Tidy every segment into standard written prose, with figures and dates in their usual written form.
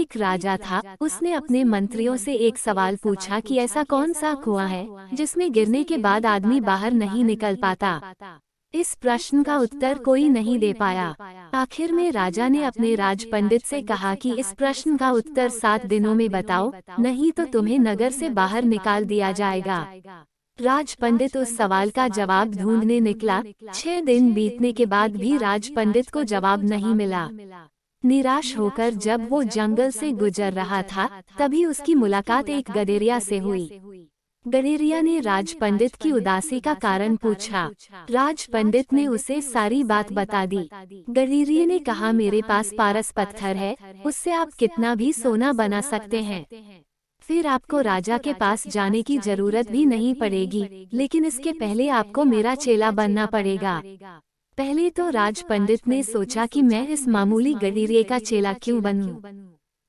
एक राजा था, उसने अपने मंत्रियों से एक सवाल पूछा कि ऐसा कौन सा कुआं है जिसमें गिरने के बाद आदमी बाहर नहीं निकल पाता। इस प्रश्न का उत्तर कोई नहीं दे पाया। आखिर में राजा ने अपने राज पंडित से कहा कि इस प्रश्न का उत्तर 7 दिनों में बताओ, नहीं तो तुम्हें नगर से बाहर निकाल दिया जाएगा। राज पंडित उस सवाल का जवाब ढूंढने निकला। 6 दिन बीतने के बाद भी राज पंडित को जवाब नहीं मिला। निराश होकर जब वो जंगल से गुजर रहा था, तभी उसकी मुलाकात एक गडेरिया से हुई। गडेरिया ने राज पंडित की उदासी का कारण पूछा। राज पंडित ने उसे सारी बात बता दी। गडेरिया ने कहा, मेरे पास पारस पत्थर है, उससे आप कितना भी सोना बना सकते हैं। फिर आपको राजा के पास जाने की जरूरत भी नहीं पड़ेगी, लेकिन इसके पहले आपको मेरा चेला बनना पड़ेगा। पहले तो राज पंडित ने सोचा कि मैं इस मामूली गडेरिया का चेला क्यों बनूं?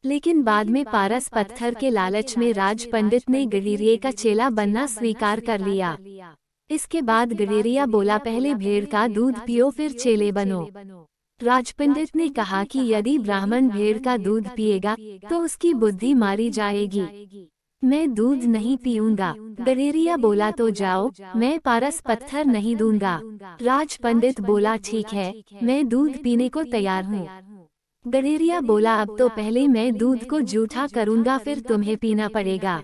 लेकिन बाद में पारस पत्थर के लालच में राज पंडित ने गडेरिया का चेला बनना स्वीकार कर लिया। इसके बाद गडेरिया बोला, पहले भेड़ का दूध पियो फिर चेले बनो। राज पंडित ने कहा कि यदि ब्राह्मण भेड़ का दूध पिएगा तो उसकी बुद्धि मारी जाएगी। मैं दूध नहीं पीऊंगा। गडेरिया बोला, तो जाओ, मैं पारस पत्थर नहीं दूंगा। राज पंडित बोला, ठीक है, मैं दूध पीने को तैयार हूँ। गडेरिया बोला, अब तो पहले मैं दूध को जूठा करूंगा, फिर तुम्हें पीना पड़ेगा।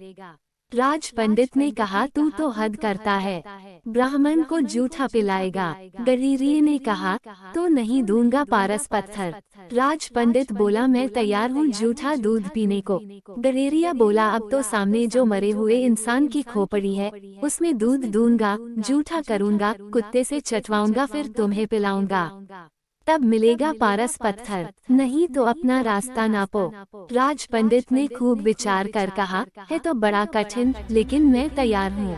राज पंडित ने कहा, तू तो हद करता है, ब्राह्मण को जूठा पिलाएगा। गडेरिया ने कहा, तो नहीं दूंगा पारस पत्थर। राज पंडित बोला, मैं तैयार हूँ जूठा दूध पीने को। गडेरिया बोला, अब तो सामने जो मरे हुए इंसान की खोपड़ी है, उसमें दूध दूंगा, जूठा करूंगा, कुत्ते से चटवाऊंगा, फिर तुम्हें पिलाऊंगा, तब मिलेगा पारस पत्थर, नहीं तो अपना रास्ता नापो। राज पंडित ने खूब विचार कर कहा, है तो बड़ा कठिन, लेकिन मैं तैयार हूँ।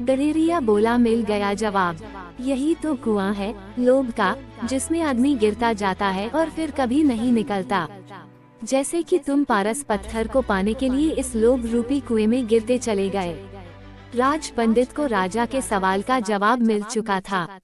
गडेरिया बोला, मिल गया जवाब। यही तो कुआं है, लोभ का, जिसमें आदमी गिरता जाता है और फिर कभी नहीं निकलता। जैसे कि तुम पारस पत्थर को पाने के लिए इस लोभ रूपी कुएं में गिरते चले गए। राज पंडित को राजा के सवाल का जवाब मिल चुका था।